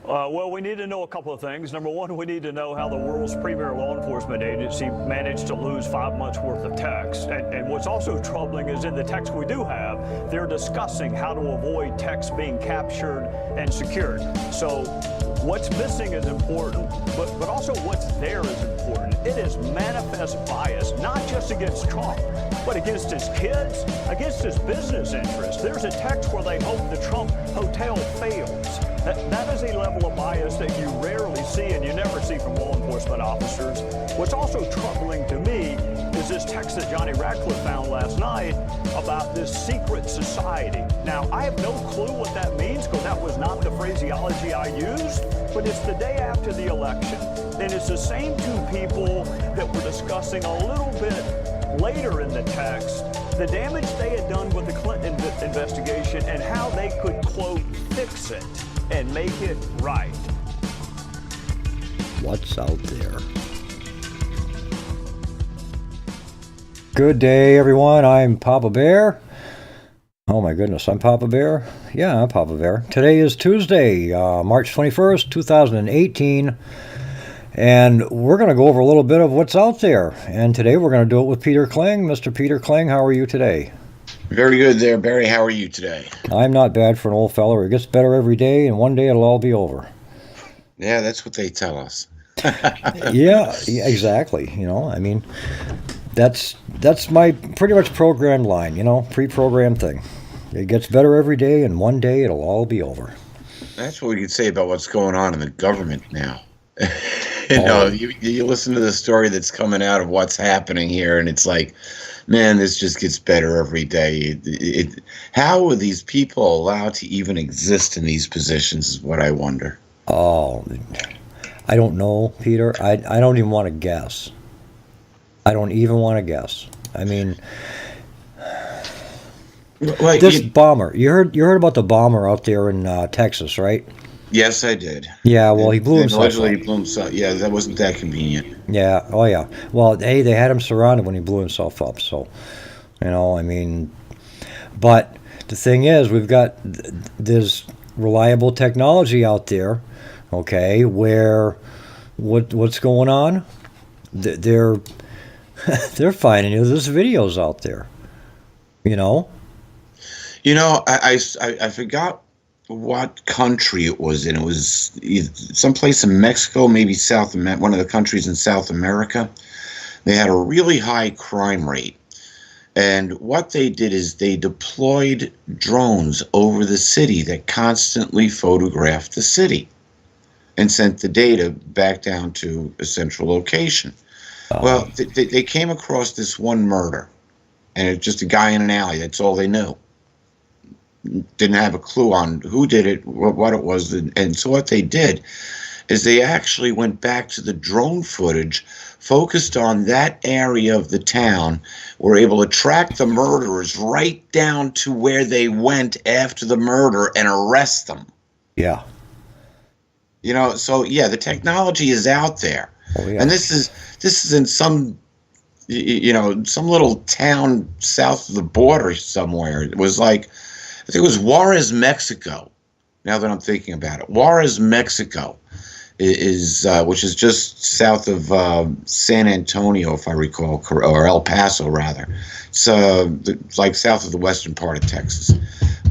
Well, we need to know a couple of things. Number one, we need to know how the world's premier law enforcement agency managed to lose 5 months worth of text. And what's also troubling is in the text we do have, they're discussing how to avoid text being captured and secured. So what's missing is important, but also what's there is important. It is manifest bias, not just against Trump, but against his kids, against his business interests. There's a text where they hope the Trump hotel fails. That is a level of bias that you rarely see and you never see from law enforcement officers. What's also troubling to me is this text that Johnny Ratcliffe found last night about this secret society. Now, I have no clue what that means because that was not the phraseology I used, but it's the day after the election, and it's the same two people that were discussing a little bit later in the text the damage they had done with the Clinton investigation and how they could, quote, fix it and make it right. What's out there? Good day, everyone. I'm Papa Bear. Oh my goodness, I'm Papa Bear? Yeah, I'm Papa Bear. Today is Tuesday, March 21st, 2018. And we're going to go over a little bit of what's out there. And today we're going to do it with Peter Kling. Mr. Peter Kling, how are you today? Very good there, Barry. How are you today? I'm not bad for an old feller. It gets better every day, and one day it'll all be over. Yeah, that's what they tell us. Yeah, exactly. You know, I mean, that's my pretty much programmed line, you know, pre-programmed thing. It gets better every day, and one day it'll all be over. That's what we could say about what's going on in the government now. You listen to the story that's coming out of what's happening here, and it's like, man, this just gets better every day. How are these people allowed to even exist in these positions is what I wonder. Oh, I don't know, Peter. I don't even want to guess. I don't even want to guess. I mean, this bomber. You heard about the bomber out there in Texas, right? Yes, I did. Yeah, well, he blew himself up. Allegedly, he blew himself. Yeah, that wasn't that convenient. Yeah, oh yeah. Well, hey, they had him surrounded when he blew himself up, so, you know, I mean, but the thing is, we've got this reliable technology out there, okay, where what's going on? They're finding there's videos out there, you know? You know, I forgot what country it was in. It was someplace in Mexico, maybe one of the countries in South America. They had a really high crime rate. And what they did is they deployed drones over the city that constantly photographed the city and sent the data back down to a central location. Well, they came across this one murder, and it's just a guy in an alley. That's all they knew. Didn't have a clue on who did it, what it was. And so what they did is they actually went back to the drone footage, focused on that area of the town, were able to track the murderers right down to where they went after the murder and arrest them. Yeah. You know, so yeah, the technology is out there. Oh, yeah. And this is in some little town south of the border somewhere. It was like, I think it was Juarez, Mexico. Now that I'm thinking about it, Juarez, Mexico is which is just south of San Antonio, if I recall, or El Paso rather. It's like south of the western part of Texas.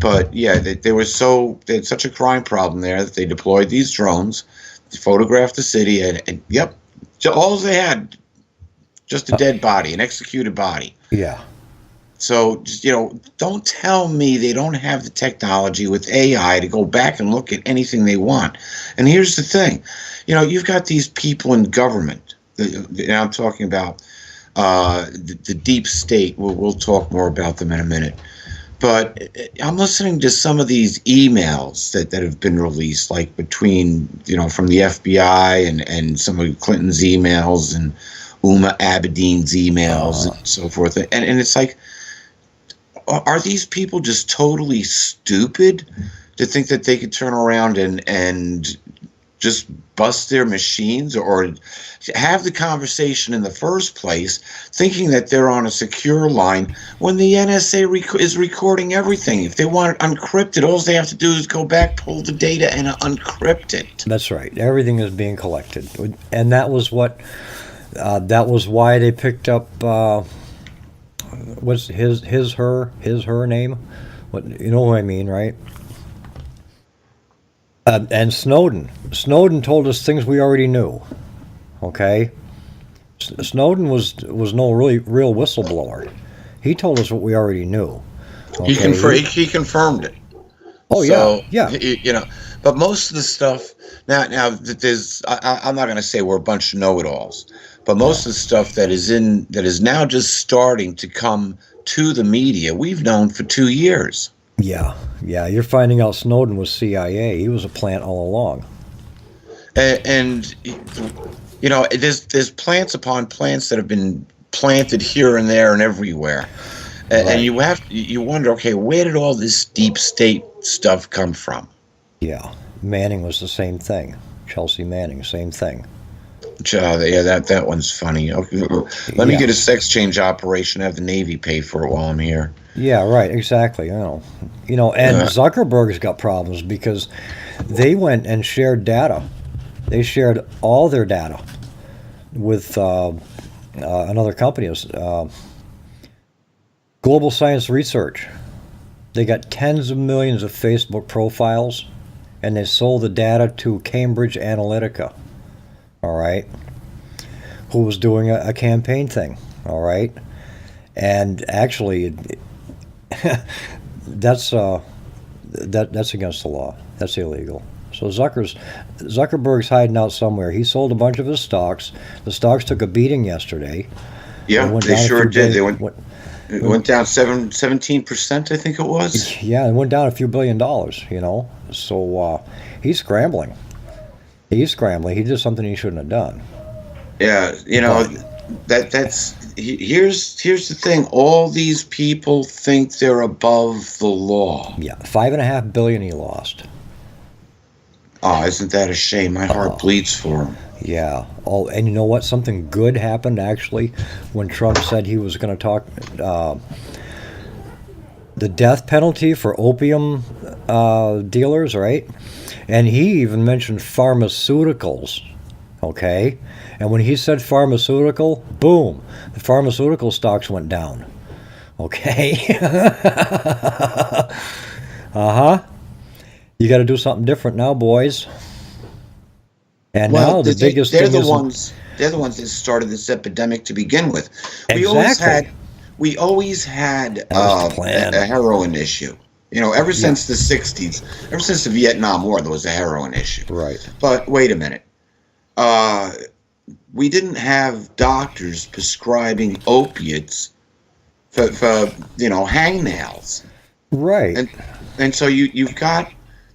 But yeah, they had such a crime problem there that they deployed these drones to photograph the city, and yep, all they had, just a dead body, an executed body. Yeah. So, just, don't tell me they don't have the technology with AI to go back and look at anything they want. And here's the thing. You've got these people in government. And I'm talking about the deep state. We'll talk more about them in a minute. But I'm listening to some of these emails that have been released, like between, from the FBI and some of Clinton's emails and Uma Abedin's emails and so forth. And it's like, are these people just totally stupid to think that they could turn around and just bust their machines or have the conversation in the first place, thinking that they're on a secure line when the NSA is recording everything. If they want it unencrypted, all they have to do is go back, pull the data, and uncrypt it. That's right. Everything is being collected, and that was what. That was why they picked up. What's her name? What, you know what I mean, right? And Snowden. Snowden told us things we already knew. Okay. Snowden was no real whistleblower. He told us what we already knew. Okay? He confirmed it. Oh so, yeah. You know, but most of the stuff now there's I'm not going to say we're a bunch of know-it-alls, but most of the stuff that is now just starting to come to the media, we've known for 2 years. Yeah. You're finding out Snowden was CIA. He was a plant all along. And you know, there's plants upon plants that have been planted here and there and everywhere. Right. And you wonder, okay, where did all this deep state stuff come from? Yeah, Manning was the same thing. Chelsea Manning, same thing. Yeah, that one's funny. Okay, let me get a sex change operation. Have the Navy pay for it while I'm here. Yeah, right. Exactly. And Zuckerberg's got problems because they went and shared data. They shared all their data with another company, Global Science Research. They got tens of millions of Facebook profiles, and they sold the data to Cambridge Analytica. All right, who was doing a campaign thing. All right, and actually, that's against the law. That's illegal. So Zuckerberg's hiding out somewhere. He sold a bunch of his stocks. The stocks took a beating yesterday. Yeah, they sure did. It went down 17%, I think it was. Yeah, it went down a few $1 billion, you know. So he's scrambling. He did something he shouldn't have done. Yeah, you know, here's the thing. All these people think they're above the law. Yeah, $5.5 billion he lost. Oh, isn't that a shame? My heart bleeds for him. Yeah. Oh, and you know what? Something good happened, actually, when Trump said he was going to talk the death penalty for opium dealers, right? And he even mentioned pharmaceuticals, okay? And when he said pharmaceutical, boom, the pharmaceutical stocks went down, okay? Uh-huh. You got to do something different now, boys. And now the biggest thing is they're the ones that started this epidemic to begin with. Exactly. We always had a heroin issue. You know, ever since the 60s, ever since the Vietnam War, there was a heroin issue. Right. But wait a minute. We didn't have doctors prescribing opiates for hangnails. Right. And so you've got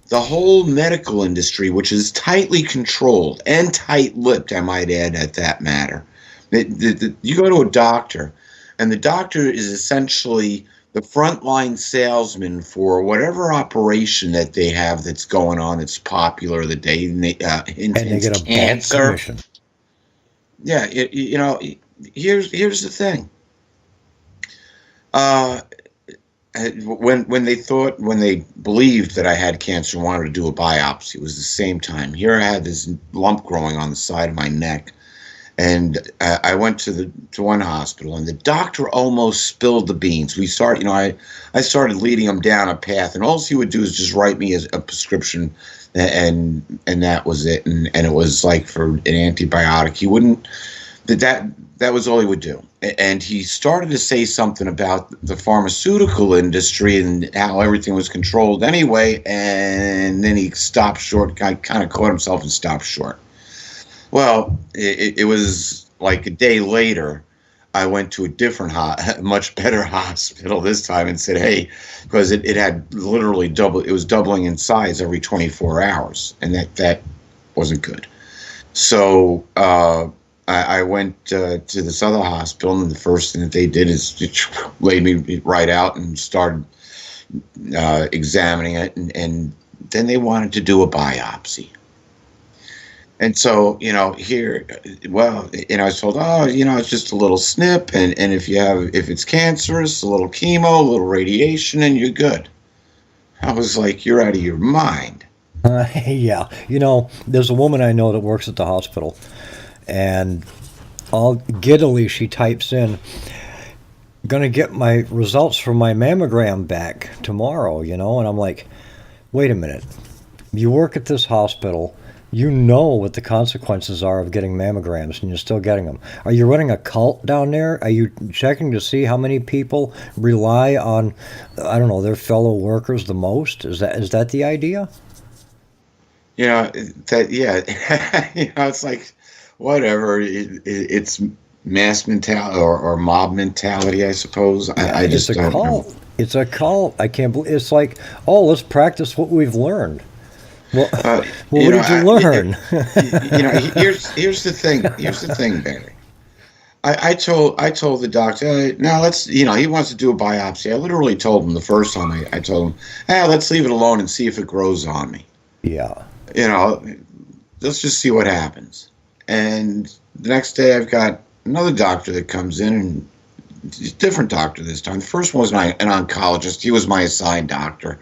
the whole medical industry, which is tightly controlled and tight-lipped, I might add, at that matter. You go to a doctor, and the doctor is essentially the frontline salesman for whatever operation that they have that's going on that's popular the day, and they get a cancer. Commission. Yeah, here's the thing. When they believed that I had cancer and wanted to do a biopsy, it was the same time. Here I had this lump growing on the side of my neck, and I went to one hospital, and the doctor almost spilled the beans. I started leading him down a path, and all he would do is just write me a prescription, and that was it. And it was like for an antibiotic. He wouldn't. That was all he would do. And he started to say something about the pharmaceutical industry and how everything was controlled anyway, and then he stopped short, kind of caught himself and stopped short. Well, it was like a day later, I went to a different, much better hospital this time and said, hey, because it had literally it was doubling in size every 24 hours, and that wasn't good. So I went to this other hospital, and the first thing that they did is laid me right out and started examining it, and then they wanted to do a biopsy. And so, here, well, I was told, oh, it's just a little snip, and if it's cancerous, a little chemo, a little radiation, and you're good. I was like, you're out of your mind. Yeah, there's a woman I know that works at the hospital, and all giddily she types in, "Gonna get my results from my mammogram back tomorrow," and I'm like, wait a minute, you work at this hospital, you know what the consequences are of getting mammograms, and you're still getting them. Are you running a cult down there? Are you checking to see how many people rely on, I don't know, their fellow workers the most? Is that the idea? You know that yeah, it's like whatever. It's mass mentality or mob mentality, I suppose. Yeah, I it's just a don't know. cult. It's a cult. I can't believe it's like, oh, let's practice what we've learned. Well, Uh, well, what did you learn? here's the thing. Here's the thing, Barry. I told the doctor, now let's, he wants to do a biopsy. I literally told him the first time I told him, let's leave it alone and see if it grows on me. Yeah. You know, let's just see what happens. And the next day I've got another doctor that comes in, and he's a different doctor this time. The first one was an oncologist. He was my assigned doctor.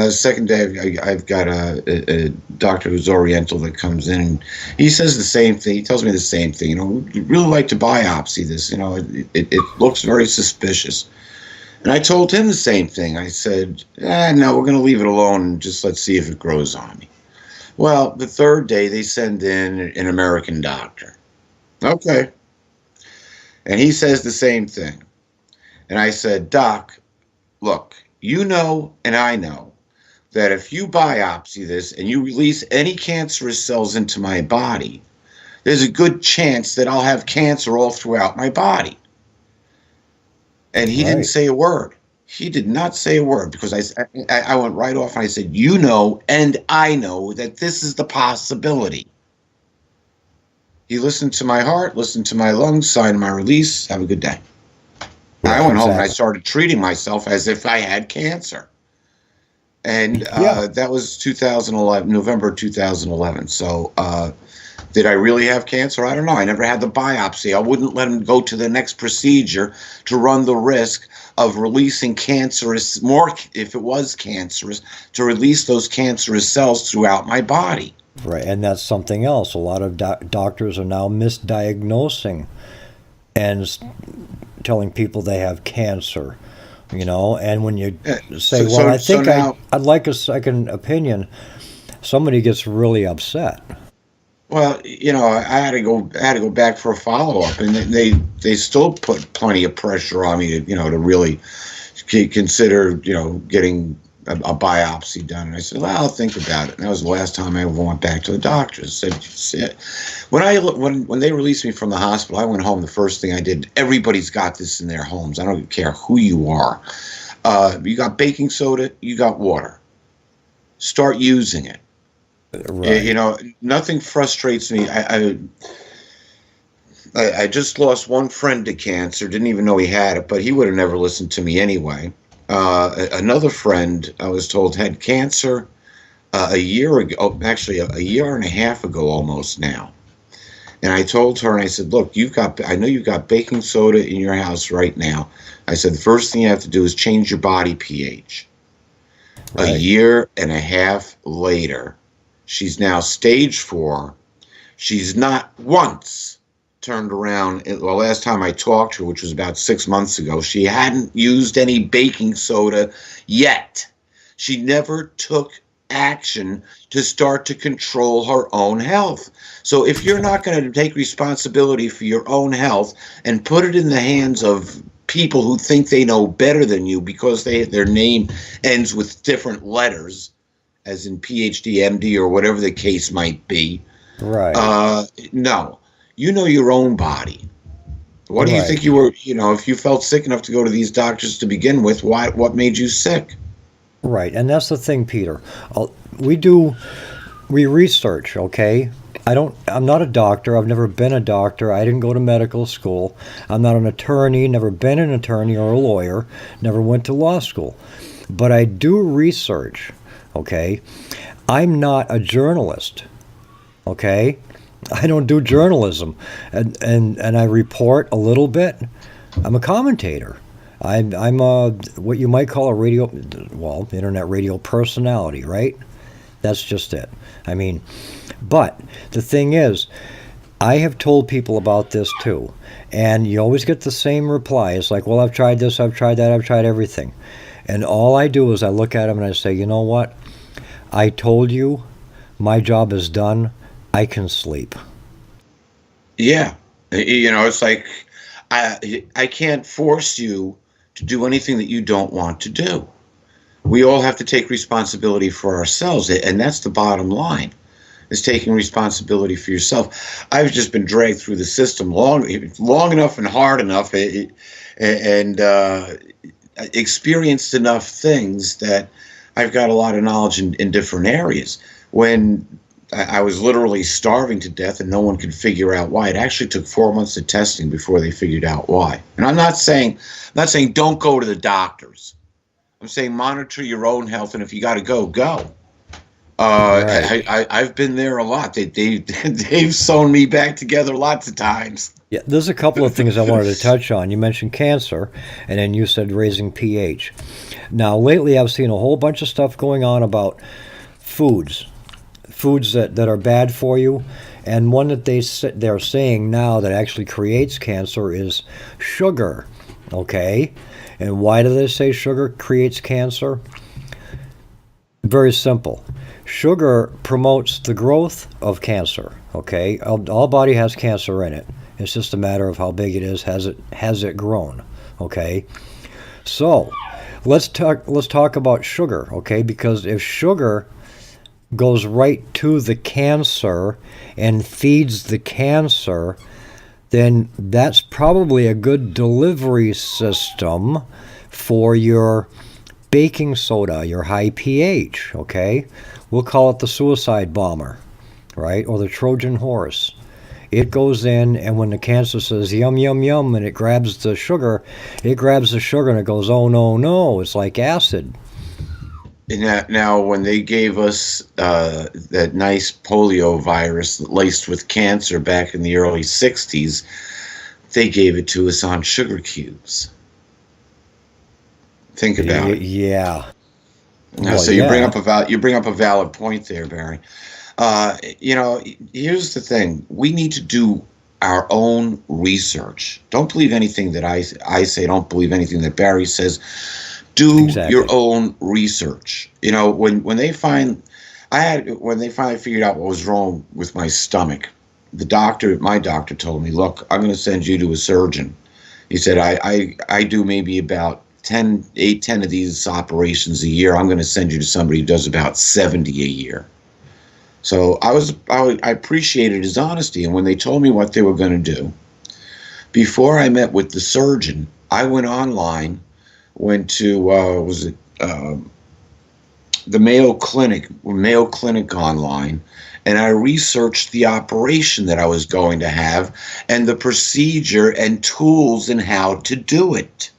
Second day, I've got a doctor who's Oriental that comes in, and he says the same thing. He tells me the same thing. We'd really like to biopsy this. It looks very suspicious. And I told him the same thing. I said, no, we're going to leave it alone and just let's see if it grows on me. Well, the third day, they send in an American doctor. Okay. And he says the same thing. And I said, Doc, look, and I know that if you biopsy this and you release any cancerous cells into my body, there's a good chance that I'll have cancer all throughout my body. And he didn't Right. say a word. He did not say a word, because I went right off and I said, and I know that this is the possibility. He listened to my heart, listened to my lungs, signed my release. Have a good day. I Yeah, went home and I exactly. started treating myself as if I had cancer. And Yeah. that was 2011, November 2011. So did I really have cancer? I don't know. I never had the biopsy. I wouldn't let him go to the next procedure to run the risk of releasing if it was cancerous, to release those cancerous cells throughout my body. Right. And that's something else. A lot of doctors are now misdiagnosing and telling people they have cancer. And when you say, So, well, so, I so think now, I'd like a second opinion, somebody gets really upset. well, I had to go back for a follow up, and they still put plenty of pressure on me to really consider, getting a biopsy done. And I said, well, I'll think about it. And that was the last time I ever went back to the doctor. I said, when they released me from the hospital, I went home. The first thing I did, everybody's got this in their homes. I don't care who you are. You got baking soda, you got water. Start using it. Right. Nothing frustrates me. I just lost one friend to cancer. Didn't even know he had it, but he would have never listened to me anyway. Another friend, I was told, had cancer a year ago. Oh, actually, a year and a half ago, almost now. And I told her, and I said, look, I know you've got baking soda in your house right now. I said, the first thing you have to do is change your body pH. A Right. year and a half later, she's now stage 4. She's not once turned around. Well, last time I talked to her, which was about 6 months ago, she hadn't used any baking soda yet. She never took action to start to control her own health. So if you're not going to take responsibility for your own health and put it in the hands of people who think they know better than you because their name ends with different letters, as in PhD, MD, or whatever the case might be, Right. no, you know your own body. What do you Right. think you were, if you felt sick enough to go to these doctors to begin with, what made you sick? Right. And that's the thing, Peter. Uh, We do, we research, okay? I'm not a doctor. I've never been a doctor. I didn't go to medical school. I'm not an attorney, never been an attorney or a lawyer, never went to law school. But I do research, okay? I'm not a journalist. Okay, I don't do journalism, and I report a little bit. I'm a commentator. I'm a what you might call a internet radio personality, right? That's just it. I mean, but the thing is, I have told people about this too, and you always get the same reply. It's like, well, I've tried this, I've tried that, I've tried everything. And all I do is I look at them and I say, you know what? I told you my job is done. I can sleep. Yeah. It's like I can't force you to do anything that you don't want to do. We all have to take responsibility for ourselves, and that's the bottom line. Is taking responsibility for yourself. I've just been dragged through the system long enough and hard enough, and experienced enough things that I've got a lot of knowledge in different areas. When I was literally starving to death and no one could figure out why, it actually took 4 months of testing before they figured out why. And I'm not saying don't go to the doctors. I'm saying monitor your own health, and if you got to go, go. Right. I've been there a lot. They've sewn me back together lots of times. Yeah, there's a couple of things I wanted to touch on. You mentioned cancer, and then you said raising pH. Now, lately I've seen a whole bunch of stuff going on about foods that are bad for you, and one that they're saying now that actually creates cancer is sugar. Okay, and why do they say sugar creates cancer? Very simple. Sugar promotes the growth of cancer. Okay, all body has cancer in it. It's just a matter of how big it is. Has it grown? Okay, so let's talk about sugar. Okay, because if sugar goes right to the cancer and feeds the cancer, then that's probably a good delivery system for your baking soda, your high pH, okay? We'll call it the suicide bomber, right? Or the Trojan horse. It goes in, and when the cancer says yum, yum, yum, and it grabs the sugar and it goes, oh, no, no. It's like acid. Now, when they gave us that nice polio virus laced with cancer back in the early 60s, they gave it to us on sugar cubes. Think about it. Yeah. Well, so you bring up a valid point there, Barry. Here's the thing: we need to do our own research. Don't believe anything that I say. Don't believe anything that Barry says. Do your own research. When they finally figured out what was wrong with my stomach, my doctor told me, look, I'm going to send you to a surgeon. He said, I do maybe about 10 of these operations a year. I'm going to send you to somebody who does about 70 a year. So I appreciated his honesty. And when they told me what they were going to do, before I met with the surgeon, I went online, went to, the Mayo Clinic online, and I researched the operation that I was going to have and the procedure and tools and how to do it.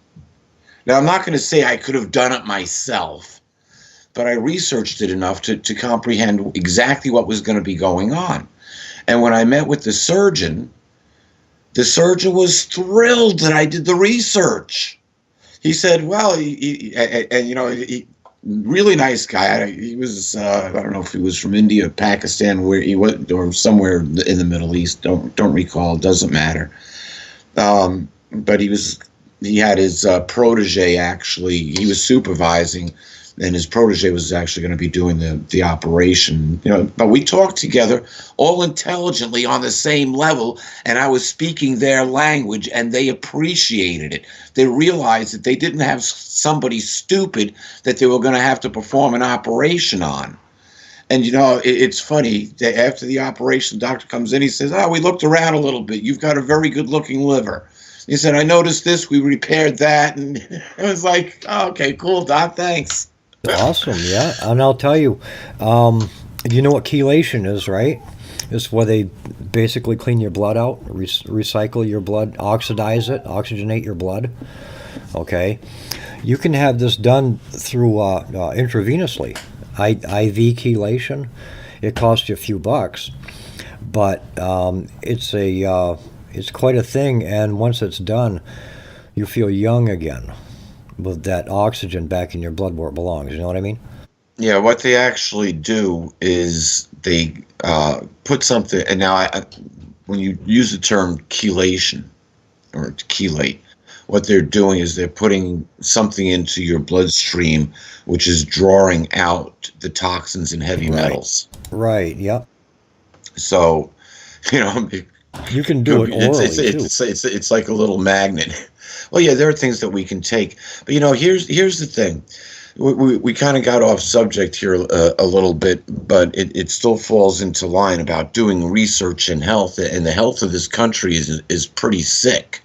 Now, I'm not going to say I could have done it myself, but I researched it enough to comprehend exactly what was going to be going on. And when I met with the surgeon was thrilled that I did the research. He said, well, he really nice guy. He was, I don't know if he was from India or Pakistan, where he was, or somewhere in the Middle East. Don't recall. Doesn't matter. But he had his protege, actually. He was supervising, and his protege was actually going to be doing the operation. But we talked together all intelligently on the same level, and I was speaking their language, and they appreciated it. They realized that they didn't have somebody stupid that they were going to have to perform an operation on. And, it's funny that after the operation, the doctor comes in, he says, we looked around a little bit. You've got a very good-looking liver. He said, I noticed this, we repaired that. And it was like, okay, cool, Doc, thanks. Awesome, yeah. And I'll tell you, you know what chelation is, right? It's where they basically clean your blood out, recycle your blood, oxidize it, oxygenate your blood. Okay? You can have this done through intravenously, IV chelation. It costs you a few bucks. but it's quite a thing, and once it's done, you feel young again with that oxygen back in your blood where it belongs. You know what I mean? Yeah, what they actually do is they put something, and now when you use the term chelation or chelate, what they're doing is they're putting something into your bloodstream, which is drawing out the toxins and heavy metals. Right. Yep. So, you know, You can do it orally it's like a little magnet. Well, yeah, there are things that we can take, but here's the thing. We kind of got off subject here a little bit, but it still falls into line about doing research in health, and the health of this country is pretty sick.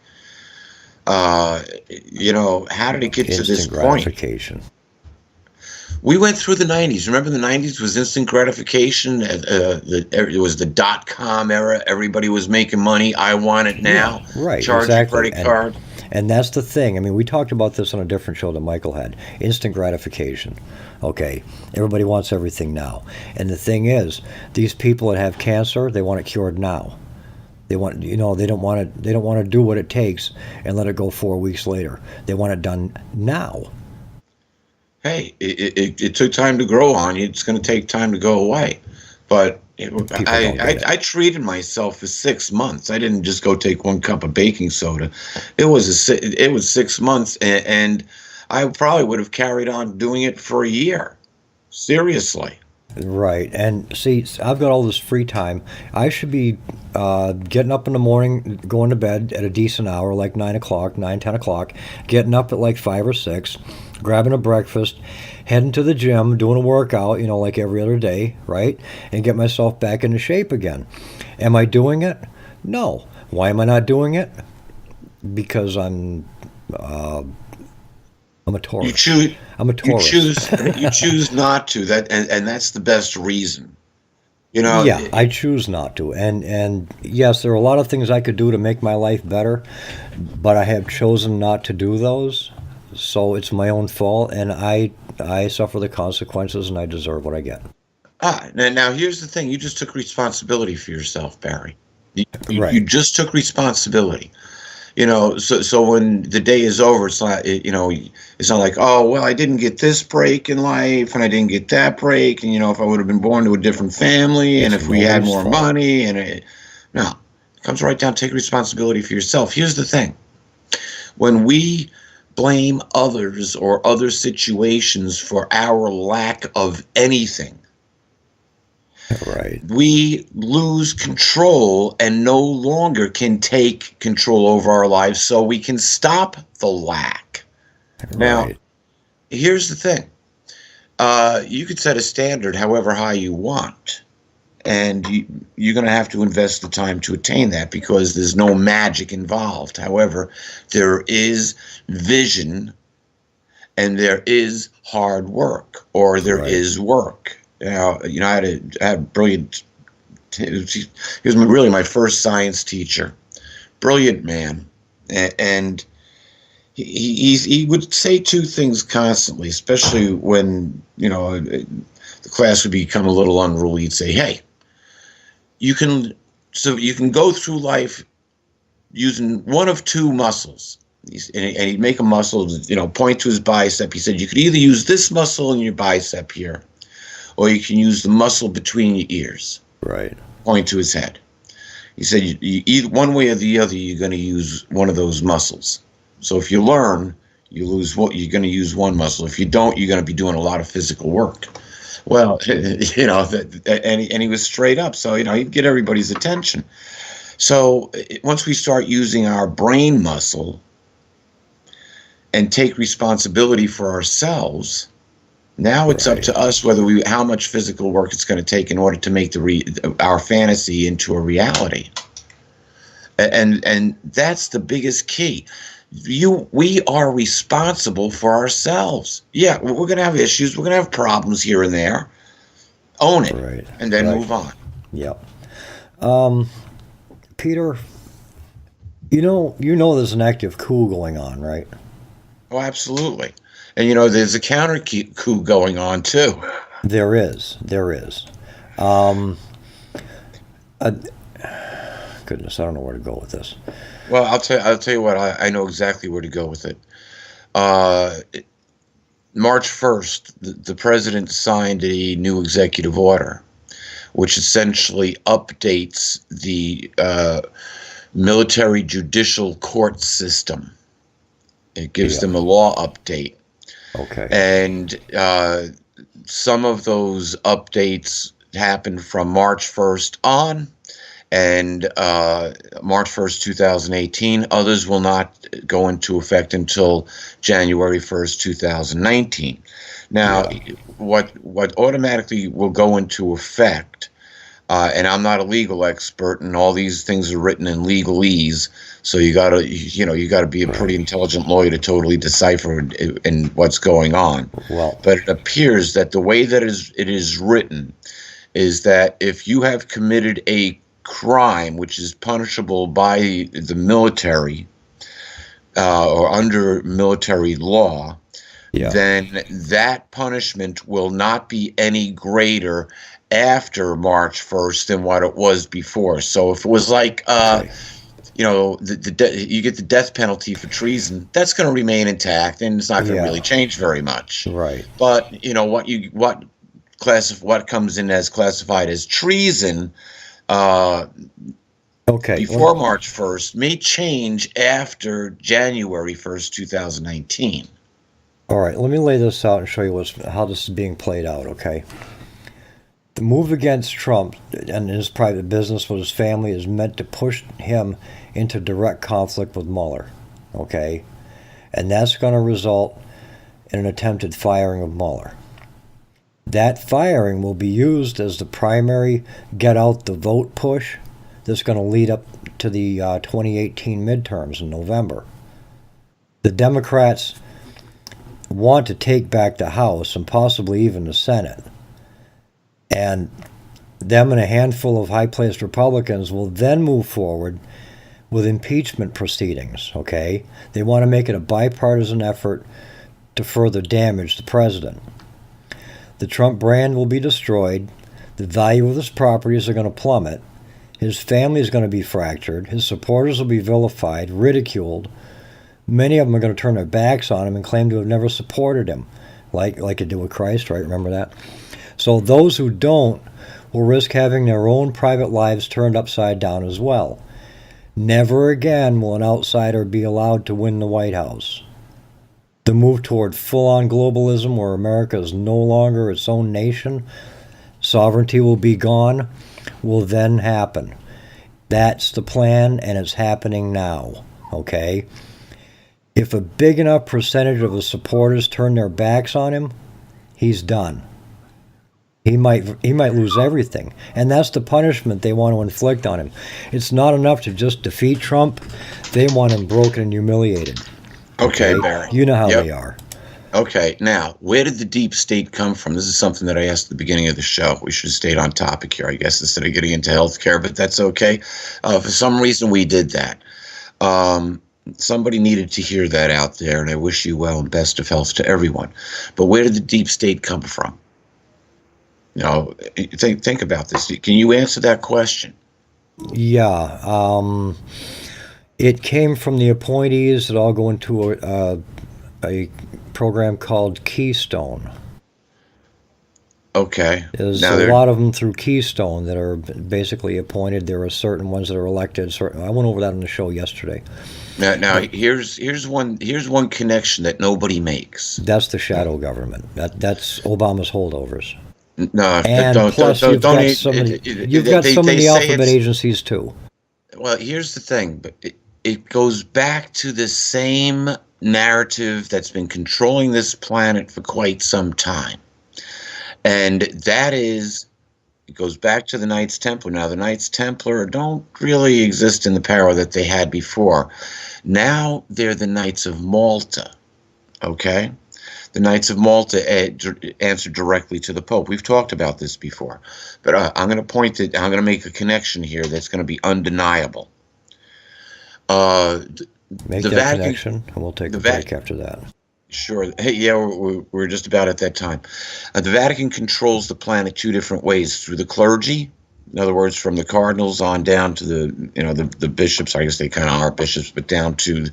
How did it get to this instant point? gratification. We went through the 90s. Remember the 90s was instant gratification? It was the dot-com era. Everybody was making money. I want it now. Yeah, right, Charge exactly. your credit card. And that's the thing. I mean, we talked about this on a different show that Michael had. Instant gratification. Okay, everybody wants everything now. And the thing is, these people that have cancer, they want it cured now. They want, they don't want to do what it takes and let it go 4 weeks later. They want it done now. Hey, it took time to grow on you. It's going to take time to go away. But I treated myself for 6 months. I didn't just go take 1 cup of baking soda. It was 6 months, and I probably would have carried on doing it for a year. Seriously. Right. And see, I've got all this free time. I should be getting up in the morning, going to bed at a decent hour, like 9 o'clock, 10 o'clock, getting up at like 5 or 6, grabbing a breakfast, heading to the gym, doing a workout, like every other day, right? And get myself back into shape again. Am I doing it? No. Why am I not doing it? Because I'm a Taurus. I'm a Taurus. You choose not to. And that's the best reason. Yeah, I choose not to. And yes, there are a lot of things I could do to make my life better, but I have chosen not to do those. So it's my own fault, and I suffer the consequences, and I deserve what I get. Now here's the thing. You just took responsibility for yourself, Barry. Right. You just took responsibility. So when the day is over, it's not, it's not like, oh, well, I didn't get this break in life, and I didn't get that break, and, if I would have been born to a different family, and if we had more money, no, it comes right down, take responsibility for yourself. Here's the thing. When we blame others or other situations for our lack of anything, right, we lose control and no longer can take control over our lives, so we can stop the lack. right. Now, here's the thing. You could set a standard however high you want, and you're going to have to invest the time to attain that, because there's no magic involved. However, there is vision, and there is hard work, or there is work. I had a brilliant. He was really my first science teacher, brilliant man, and he would say 2 things constantly, especially when the class would become a little unruly. He'd say, "Hey, you can go through life using one of 2 muscles." And he'd make a muscle, point to his bicep. He said, "You could either use this muscle in your bicep here, or you can use the muscle between your ears." Right. Point to his head. He said, you either one way or the other, you're going to use one of those muscles. So if you learn, you're going to use one muscle. If you don't, you're going to be doing a lot of physical work. Well, and he was straight up. So, he'd get everybody's attention. So once we start using our brain muscle and take responsibility for ourselves, now it's up to us how much physical work it's going to take in order to make our fantasy into a reality. And that's the biggest key. We are responsible for ourselves. Yeah, we're going to have issues. We're going to have problems here and there. Own it, and then move on. Yep. Peter, there's an active coup going on, right? Oh, absolutely. And, there's a counter coup going on, too. There is. goodness, I don't know where to go with this. Well, I'll tell you what. I know exactly where to go with it. Uh, March 1st, the president signed a new executive order, which essentially updates the military judicial court system. It gives them a law update. Okay. And some of those updates happened from March 1st on, and March 1st, 2018. Others will not go into effect until January 1st, 2019. Now, what automatically will go into effect, and I'm not a legal expert, and all these things are written in legalese, so you gotta be a pretty intelligent lawyer to totally decipher in what's going on. Well, But it appears that the way that it is written is that if you have committed a crime which is punishable by the military or under military law, then that punishment will not be any greater after March 1st than what it was before. So if it was like, you get the death penalty for treason, that's going to remain intact, and it's not going to really change very much. Right. But what comes in as classified as treason before March 1st may change after January 1st, 2019. All right, let me lay this out and show you how this is being played out, okay? The move against Trump and his private business with his family is meant to push him into direct conflict with Mueller, okay? And that's going to result in an attempted firing of Mueller. That firing will be used as the primary get-out-the-vote push that's going to lead up to the 2018 midterms in November. The Democrats want to take back the House and possibly even the Senate. And them and a handful of high-placed Republicans will then move forward with impeachment proceedings, okay? They want to make it a bipartisan effort to further damage the president. The Trump brand will be destroyed. The value of his properties are going to plummet. His family is going to be fractured. His supporters will be vilified, ridiculed. Many of them are going to turn their backs on him and claim to have never supported him, like it did with Christ, right? Remember that? So those who don't will risk having their own private lives turned upside down as well. Never again will an outsider be allowed to win the White House. The move toward full-on globalism, where America is no longer its own nation, sovereignty will be gone, will then happen. That's the plan, and it's happening now, okay? If a big enough percentage of his supporters turn their backs on him, he's done. He might lose everything, and that's the punishment they want to inflict on him. It's not enough to just defeat Trump. They want him broken and humiliated. Okay, Barry. You know how they are. Okay, now, where did the deep state come from? This is something that I asked at the beginning of the show. We should have stayed on topic here, I guess, instead of getting into healthcare, but that's okay. For some reason, we did that. Somebody needed to hear that out there, and I wish you well and best of health to everyone. But where did the deep state come from? Think about this. Can you answer that question? Yeah. It came from the appointees that all go into a program called Keystone. Okay. There's a lot of them through Keystone that are basically appointed. There are certain ones that are elected. I went over that on the show yesterday. Now here's one connection that nobody makes. That's the shadow government. That's Obama's holdovers. No, and plus you've got so many alphabet agencies too. Well, here's the thing, but it goes back to the same narrative that's been controlling this planet for quite some time. And that is, it goes back to the Knights Templar. Now, the Knights Templar don't really exist in the power that they had before. Now they're the Knights of Malta, okay? The Knights of Malta answer directly to the Pope. We've talked about this before, but I'm going to make a connection here that's going to be undeniable. Make that Vatican, connection, and we'll take the break after that. Sure. Hey, yeah, we're just about at that time. The Vatican controls the planet two different ways: through the clergy In other words, from the cardinals on down to the bishops. I guess they kind of are bishops, but down to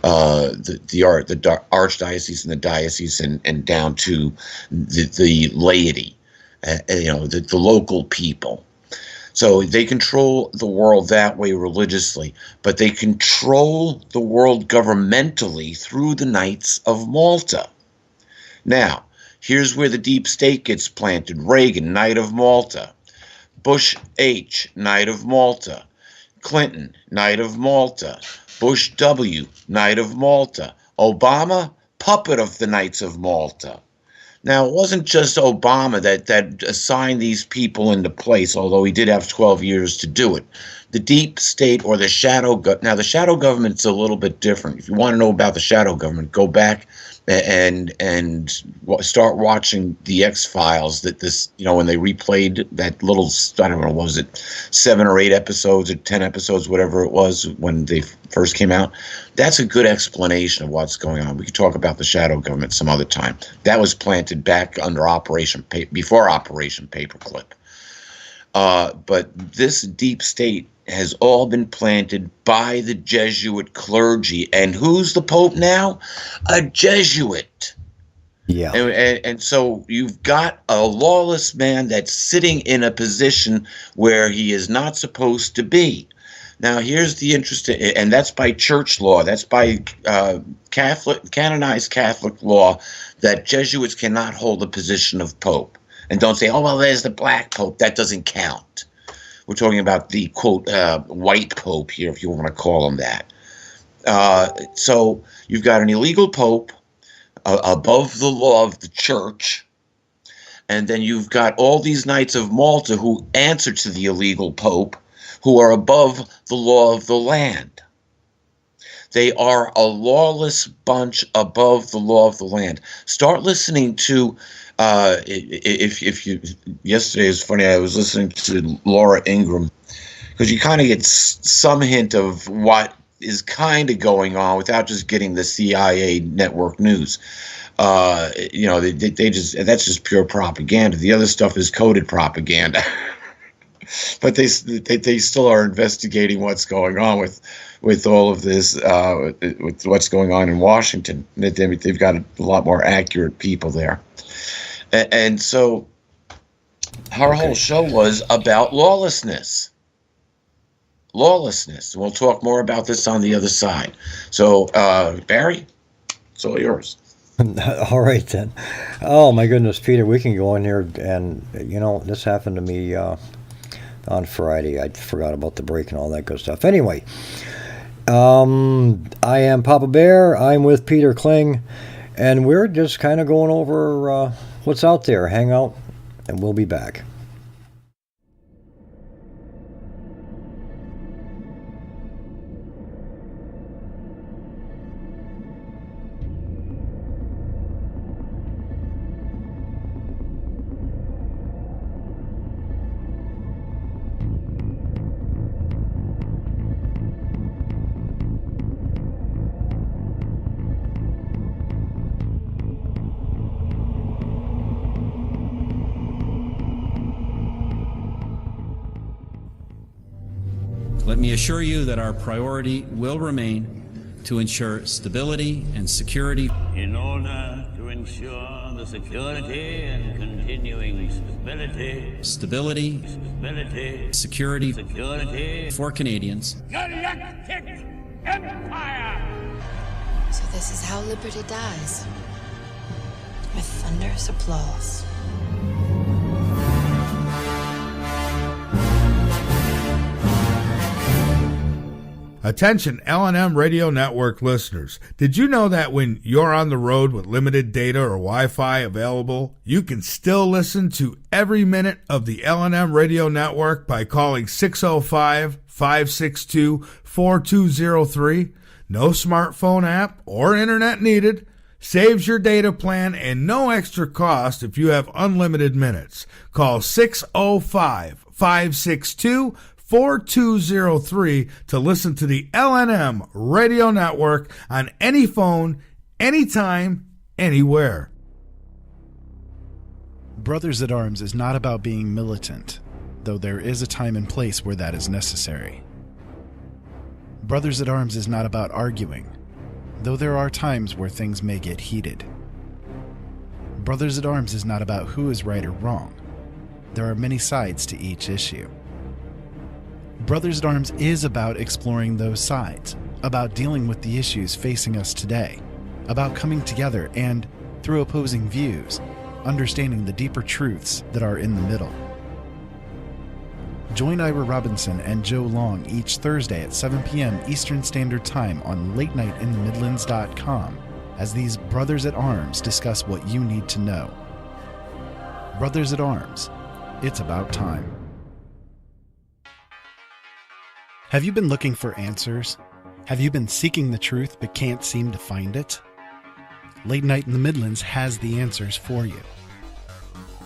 the archdiocese and the diocese, and down to the laity, the local people. So they control the world that way religiously, but they control the world governmentally through the Knights of Malta. Now, here's where the deep state gets planted. Reagan, Knight of Malta. Bush H, Knight of Malta. Clinton, Knight of Malta. Bush W, Knight of Malta. Obama, puppet of the Knights of Malta. Now, it wasn't just Obama that assigned these people into place, although he did have 12 years to do it. The deep state, or the shadow government. Now, the shadow government's a little bit different. If you want to know about the shadow government, go back and start watching the X-Files. When they replayed that little, I don't know, what was it, 7 or 8 episodes or 10 episodes, whatever it was, when they first came out. That's a good explanation of what's going on. We could talk about the shadow government some other time. That was planted back under before Operation Paperclip. But this deep state has all been planted by the Jesuit clergy. And who's the Pope now? A Jesuit. Yeah. And so you've got a lawless man that's sitting in a position where he is not supposed to be. Now, here's the interesting, and that's by church law. That's by canonized Catholic law, that Jesuits cannot hold the position of Pope. And don't say, oh, well, there's the black Pope. That doesn't count. We're talking about the, quote, white Pope here, if you want to call him that. So you've got an illegal Pope above the law of the church. And then you've got all these Knights of Malta who answer to the illegal Pope, who are above the law of the land. They are a lawless bunch above the law of the land. Start listening to, yesterday is funny, I was listening to Laura Ingraham, because you kind of get some hint of what is kind of going on without just getting the CIA network news. They just, that's just pure propaganda. The other stuff is coded propaganda. But they still are investigating what's going on with all of this, with what's going on in Washington. They've got a lot more accurate people there. And so our whole show was about lawlessness. Lawlessness. We'll talk more about this on the other side. So, Barry, it's all yours. All right, then. Oh, my goodness, Peter, we can go in here, and, this happened to me on Friday. I forgot about the break and all that good stuff. Anyway, I am Papa Bear. I'm with Peter Kling, and we're just kind of going over what's out there. Hang out, and we'll be back. Let me assure you that our priority will remain to ensure stability and security. In order to ensure the security and continuing Stability, security for Canadians. Galactic Empire! So this is how liberty dies. With thunderous applause. Attention L&M Radio Network listeners. Did you know that when you're on the road with limited data or Wi-Fi available, you can still listen to every minute of the L&M Radio Network by calling 605-562-4203? No smartphone app or internet needed. Saves your data plan and no extra cost if you have unlimited minutes. Call 605-562-4203 to listen to the L&M Radio Network on any phone, anytime, anywhere. Brothers at Arms is not about being militant. though there is a time and place where that is necessary. Brothers at Arms is not about arguing, though there are times where things may get heated. Brothers at Arms is not about who is right or wrong. There are many sides to each issue. Brothers at Arms is about exploring those sides, about dealing with the issues facing us today, about coming together and, through opposing views, understanding the deeper truths that are in the middle. Join Ira Robinson and Joe Long each Thursday at 7 p.m. Eastern Standard Time on LateNightInTheMidlands.com as these Brothers at Arms discuss what you need to know. Brothers at Arms, it's about time. Have you been looking for answers? Have you been seeking the truth but can't seem to find it? Late Night in the Midlands has the answers for you.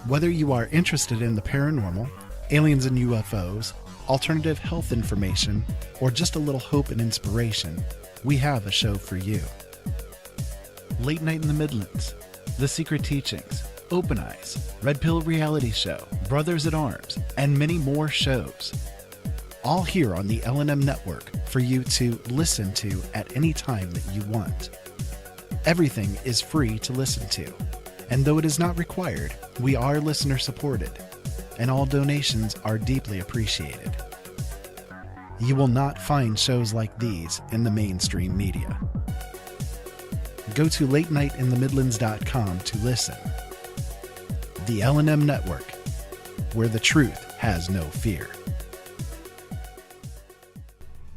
Whether you are interested in the paranormal, aliens and UFOs, alternative health information, or just a little hope and inspiration, we have a show for you. Late Night in the Midlands, The Secret Teachings, Open Eyes, Red Pill Reality Show, Brothers at Arms, and many more shows. All here on the L&M Network for you to listen to at any time that you want. Everything is free to listen to, and though it is not required, we are listener supported, and all donations are deeply appreciated. You will not find shows like these in the mainstream media. Go to LateNightInTheMidlands.com to listen. The L&M Network, where the truth has no fear.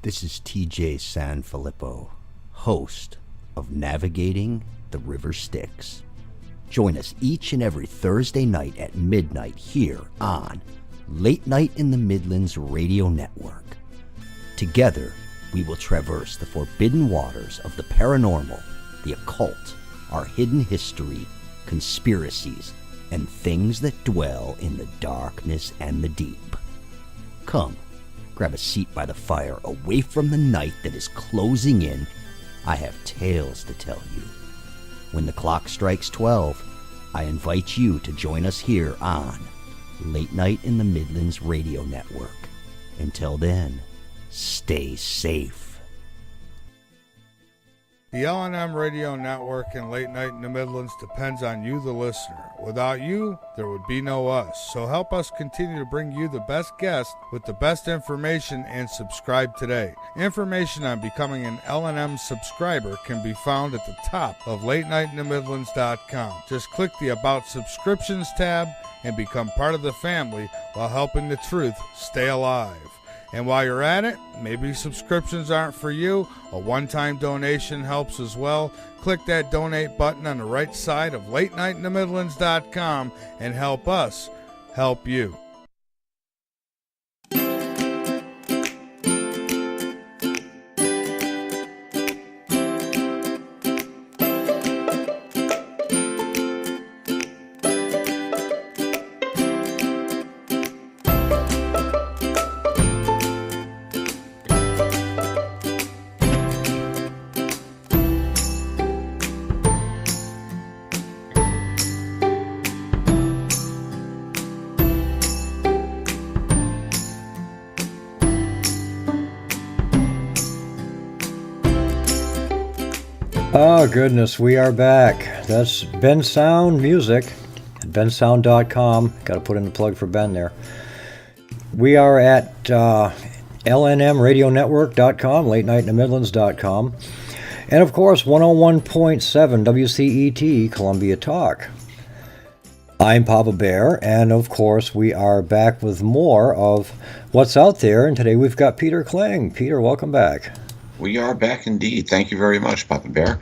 This is TJ Sanfilippo, host of Navigating the River Styx. Join us each and every Thursday night at midnight here on Late Night in the Midlands Radio Network. Together, we will traverse the forbidden waters of the paranormal, the occult, our hidden history, conspiracies, and things that dwell in the darkness and the deep. Come, grab a seat by the fire away from the night that is closing in. I have tales to tell you. When the clock strikes 12, I invite you to join us here on Late Night in the Midlands Radio Network. Until then, stay safe. The L&M Radio Network and Late Night in the Midlands depends on you, the listener. Without you, there would be no us. So help us continue to bring you the best guests with the best information and subscribe today. Information on becoming an L&M subscriber can be found at the top of LateNightInTheMidlands.com. Just click the About Subscriptions tab and become part of the family while helping the truth stay alive. And while you're at it, maybe subscriptions aren't for you. A one-time donation helps as well. Click that donate button on the right side of LateNightInTheMidlands.com and help us help you. Oh, goodness, we are back. That's Ben Sound Music at bensound.com. Got to put in the plug for Ben there. We are at lnmradionetwork.com, latenightintthemidlands.com, and, of course, 101.7 WCET, Columbia Talk. I'm Papa Bear, and, of course, we are back with more of What's Out There, and today we've got Peter Kling. Peter, welcome back. We are back indeed. Thank you very much, Papa Bear.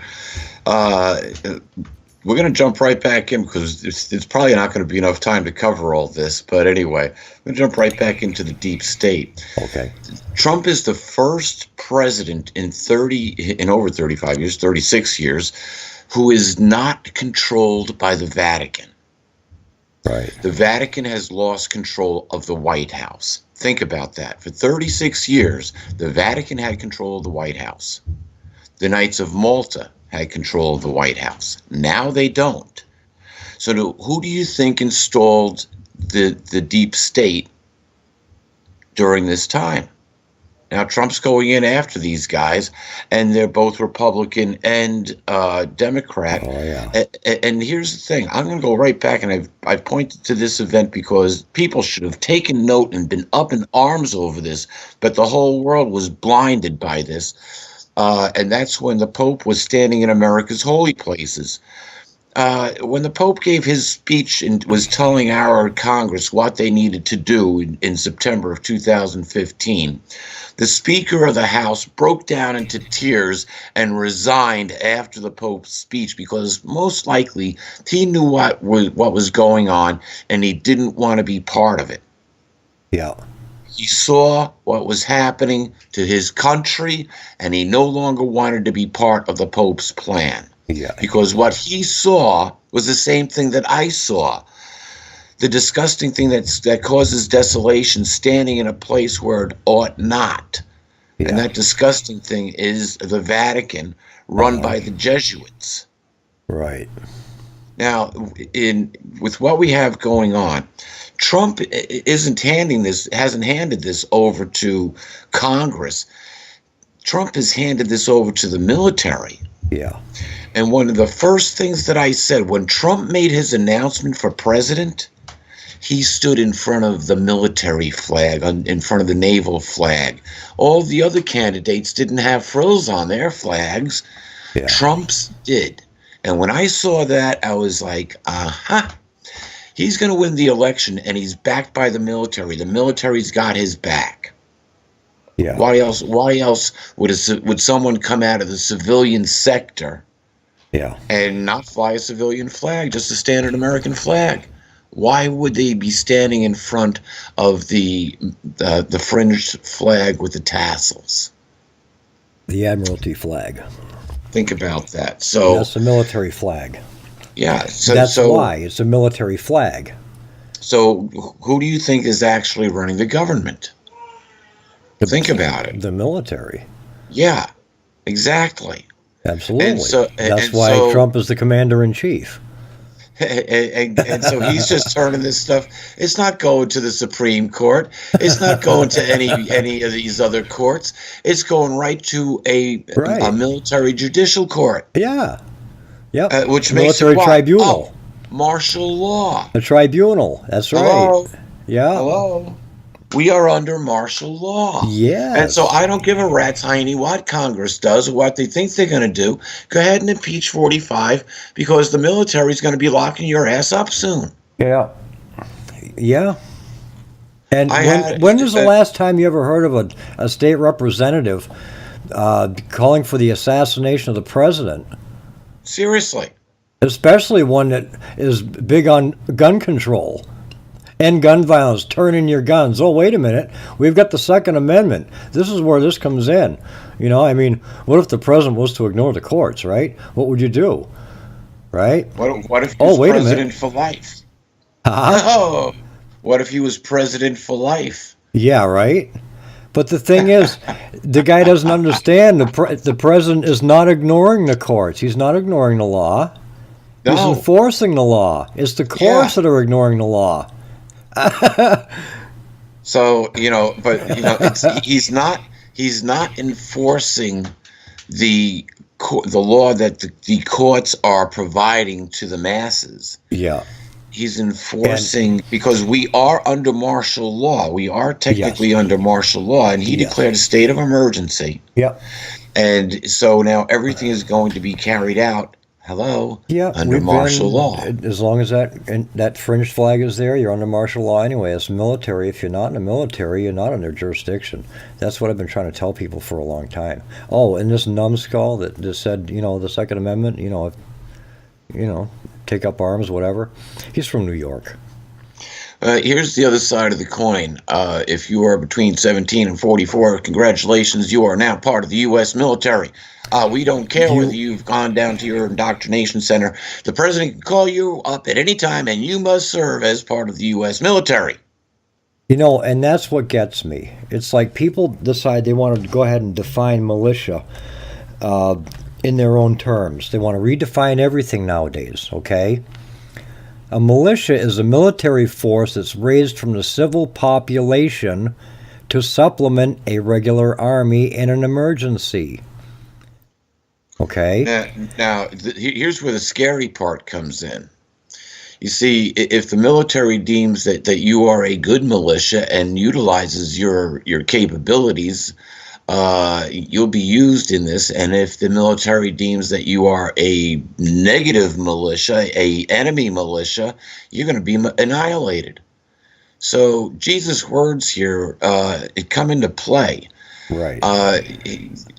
We're going to jump right back in because it's probably not going to be enough time to cover all this. But anyway, we're going to jump right back into the deep state. Okay. Trump is the first president in over 35 years, 36 years, who is not controlled by the Vatican. Right. The Vatican has lost control of the White House. Think about that. For 36 years, the Vatican had control of the White House. The Knights of Malta had control of the White House. Now they don't. So who do you think installed the deep state during this time. Now, Trump's going in after these guys, and they're both Republican and Democrat. Oh, yeah. And here's the thing. I'm going to go right back, and I've pointed to this event because people should have taken note and been up in arms over this, but the whole world was blinded by this. And that's when the Pope was standing in America's holy places. When the Pope gave his speech and was telling our Congress what they needed to do in September of 2015, the Speaker of the House broke down into tears and resigned after the Pope's speech because most likely he knew what was going on and he didn't want to be part of it. Yeah. He saw what was happening to his country and he no longer wanted to be part of the Pope's plan. Yeah. Because what he saw was the same thing that I saw. The disgusting thing that causes desolation standing in a place where it ought not. Yeah. And that disgusting thing is the Vatican run by the Jesuits. Right. Now, with what we have going on, Trump hasn't handed this over to Congress. Trump has handed this over to the military. Yeah. And one of the first things that I said when Trump made his announcement for president, he stood in front of the military flag, in front of the naval flag. All the other candidates didn't have frills on their flags. Yeah. Trump's did. And when I saw that, I was like, he's going to win the election, and he's backed by the military. The military's got his back. Yeah. Why else would someone come out of the civilian sector and not fly a civilian flag, just a standard American flag? Why would they be standing in front of the fringed flag with the tassels? The Admiralty flag. Think about that. So that's a military flag. Yeah. That's why it's a military flag. So who do you think is actually running the government? Think about it. The military. Yeah, exactly. Absolutely. And that's why Trump is the commander-in-chief. And so he's just turning this stuff. It's not going to the Supreme Court. It's not going to any of these other courts. It's going right to a military judicial court. Yeah. Yep. Which military makes it tribunal. Martial law. A tribunal. That's right. Hello? Yeah. Hello. We are under martial law. Yeah. And so I don't give a rat's hiney what Congress does or what they think they're going to do. Go ahead and impeach 45 because the military is going to be locking your ass up soon. Yeah. Yeah. And when was the last time you ever heard of a state representative calling for the assassination of the president? Seriously. Especially one that is big on gun control. End gun violence, turn in your guns. Oh, wait a minute. We've got the Second Amendment. This is where this comes in. You know, I mean, what if the president was to ignore the courts, right? What would you do? Right? What if he was president for life? Oh, what if he was president for life? Yeah, right? But the thing is, the guy doesn't understand. The president is not ignoring the courts. He's not ignoring the law. No. He's enforcing the law. It's the courts that are ignoring the law. So he's not enforcing the law that the courts are providing to the masses. Yeah, he's enforcing because we are under martial law. We are technically under martial law, and he declared a state of emergency. Yeah, and so now everything is going to be carried out. Under martial law. As long as that fringed flag is there, you're under martial law anyway. It's military. If you're not in the military, you're not under jurisdiction. That's what I've been trying to tell people for a long time. Oh, and this numbskull that just said, the Second Amendment, take up arms, whatever. He's from New York. Here's the other side of the coin. If you are between 17 and 44, congratulations, you are now part of the U.S. military. We don't care whether you've gone down to your indoctrination center. The president can call you up at any time, and you must serve as part of the U.S. military. And that's what gets me. It's like people decide they want to go ahead and define militia in their own terms. They want to redefine everything nowadays, okay? A militia is a military force that's raised from the civil population to supplement a regular army in an emergency. Okay? Here's where the scary part comes in. You see, if the military deems that you are a good militia and utilizes your capabilities, you'll be used in this. And if the military deems that you are a negative militia, a enemy militia, you're going to be annihilated. So Jesus' words here it come into play. Right.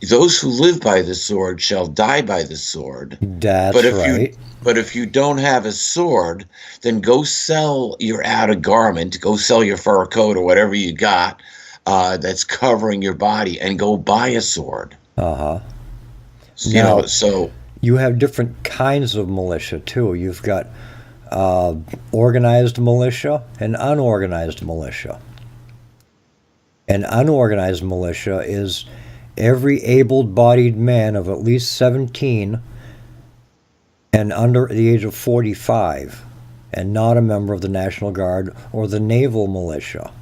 Those who live by the sword shall die by the sword. That's right. But if you don't have a sword, then go sell your outer garment, go sell your fur coat or whatever you got that's covering your body, and go buy a sword. Uh-huh. So you have different kinds of militia too. You've got organized militia and unorganized militia. An unorganized militia is every able-bodied man of at least 17 and under the age of 45 and not a member of the National Guard or the Naval Militia.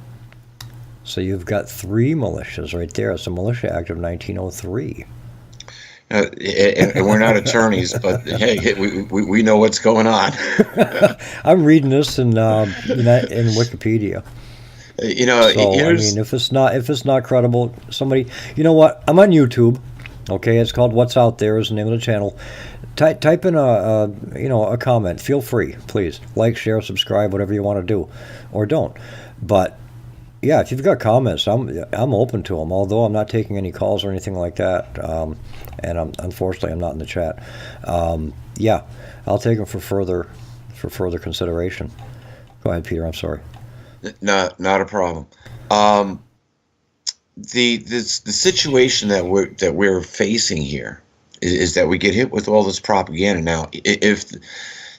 So you've got 3 militias right there. It's a Militia Act of 1903. And we're not attorneys, but hey, we know what's going on. I'm reading this in Wikipedia. So, I mean, if it's not credible, somebody, you know what? I'm on YouTube. Okay, it's called What's Out There is the name of the channel. Type in a comment. Feel free, please. Like, share, subscribe, whatever you want to do, or don't. But yeah, if you've got comments, I'm open to them. Although I'm not taking any calls or anything like that, and unfortunately I'm not in the chat. Yeah, I'll take them for further consideration. Go ahead, Peter. I'm sorry. Not a problem. The situation that we're facing here is that we get hit with all this propaganda. Now, if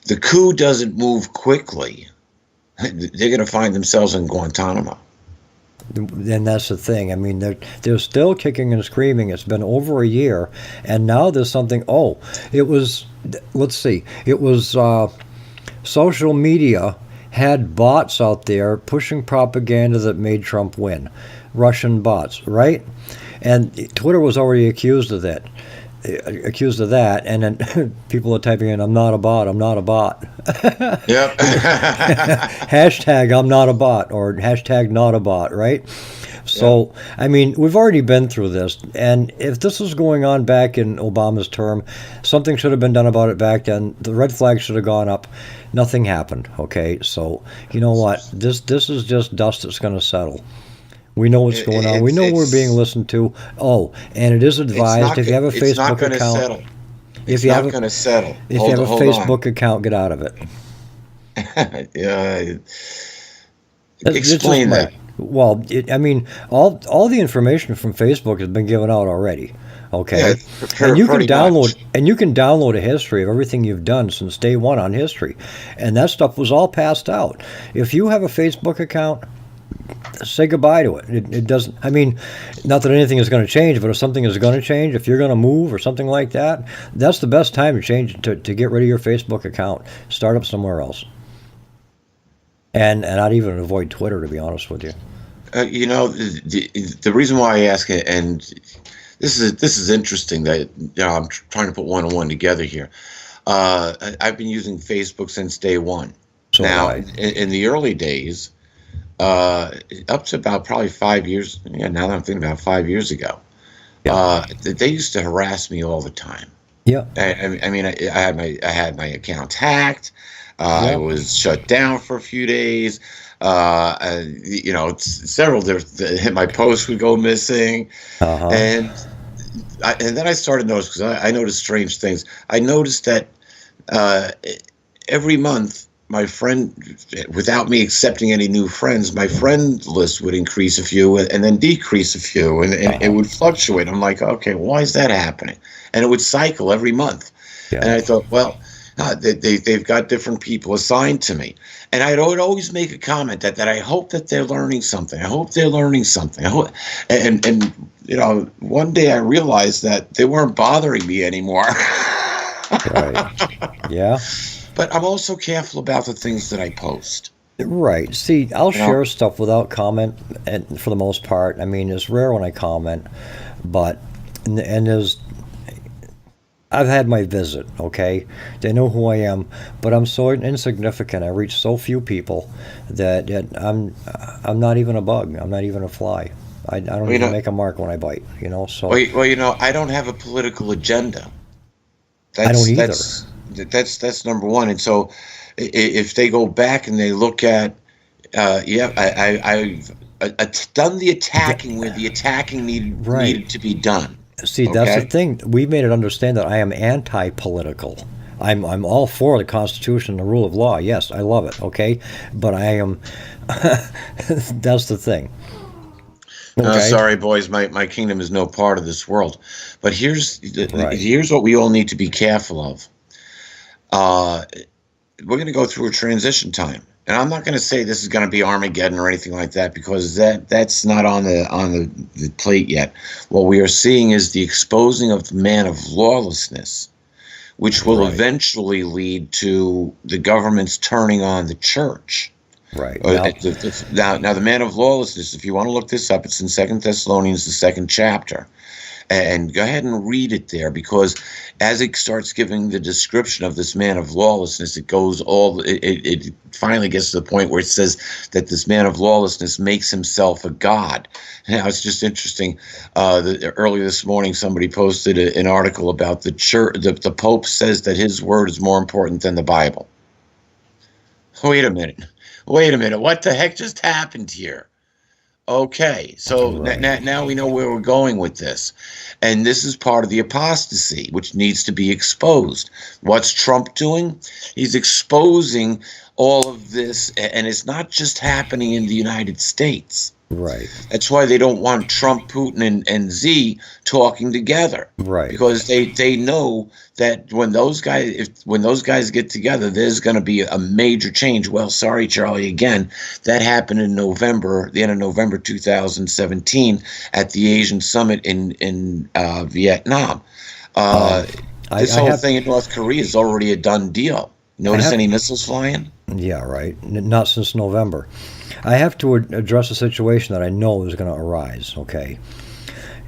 the coup doesn't move quickly, they're going to find themselves in Guantanamo. And that's the thing. I mean, they're still kicking and screaming. It's been over a year, and now there's something. Oh, it was. Let's see. It was social media had bots out there pushing propaganda that made Trump win. Russian bots, right? And Twitter was already accused of that. And then people are typing in, I'm not a bot. Yep. Hashtag I'm not a bot, or hashtag not a bot, right? So, yeah. I mean, we've already been through this, and if this was going on back in Obama's term, something should have been done about it back then. The red flag should have gone up. Nothing happened, okay? So, you know what? This is just dust that's going to settle. We know what's going on. We know we're being listened to. Oh, and it is advised if you have a Facebook account. It's not going to settle. If you have a Facebook account, get out of it. Explain that. Well, I mean, all the information from Facebook has been given out already. Okay, yeah, and you can download a history of everything you've done since day one on history, and that stuff was all passed out. If you have a Facebook account, say goodbye to it. It doesn't. I mean, not that anything is going to change, but if something is going to change, if you're going to move or something like that, that's the best time to change to get rid of your Facebook account. Start up somewhere else. And not even avoid Twitter, to be honest with you. The reason why I ask it, and this is interesting that I'm trying to put one on one together here. I've been using Facebook since day one. So now, in the early days, up to about probably 5 years. Yeah, now that I'm thinking about 5 years ago, they used to harass me all the time. Yeah, I mean, I had my account hacked. I was shut down for a few days. Several different. My posts would go missing, and then I started noticing, because I noticed strange things. I noticed that every month, my friend, without me accepting any new friends, my friend list would increase a few and then decrease a few, and it would fluctuate. I'm like, okay, why is that happening? And it would cycle every month. Yeah. And I thought, well, they've got different people assigned to me. And I would always make a comment that I hope that they're learning something. I hope they're learning something. And one day I realized that they weren't bothering me anymore. Right. Yeah. But I'm also careful about the things that I post. Right. See, I'll You know, share stuff without comment, and for the most part, I mean, it's rare when I comment, but and there's I've had my visit. Okay, they know who I am, but I'm so insignificant. I reach so few people that I'm not even a bug. I'm not even a fly. I don't well, you even know, make a mark when I bite. So I don't have a political agenda. I don't That's either. that's that's number one. And so, if they go back and they look at, yeah, I've done the Th- attacking where the attacking right. needed to be done. See, that's the Okay. thing. We've made it understand that I am anti-political. I'm all for the Constitution and the rule of law. Yes, I love it. Okay, but I am. That's the thing. Okay. Sorry, boys, my kingdom is no part of this world. But Right. here's what we all need to be careful of. Uh, we're going to go through a transition time, and I'm not going to say this is going to be Armageddon or anything like that, because that's not on the plate yet. What we are seeing is the exposing of the man of lawlessness, which will Right. eventually lead to the government's turning on the church. Right. Now, Now, the man of lawlessness, if you want to look this up, it's in Second Thessalonians, the second chapter. And go ahead and read it there, because as it starts giving the description of this man of lawlessness, it finally gets to the point where it says that this man of lawlessness makes himself a god. Now, it's just interesting. Earlier this morning, somebody posted an article about the church. The Pope says that his word is more important than the Bible. Wait a minute. Wait a minute. What the heck just happened here? Okay, so right. now we know where we're going with this. And this is part of the apostasy, which needs to be exposed. What's Trump doing? He's exposing all of this, and it's not just happening in the United States. Right. That's why they don't want Trump, Putin, and Z talking together, Right. because they know that when those guys get together, there's going to be a major change. Well, sorry, Charlie, again, that happened in November, the end of November 2017, at the Asian Summit in Vietnam. Um, This I whole have. thing in North Korea is already a done deal. I Notice have. any missiles flying? Yeah. Right. Not since November. I have to address a situation that I know is going to arise. Okay.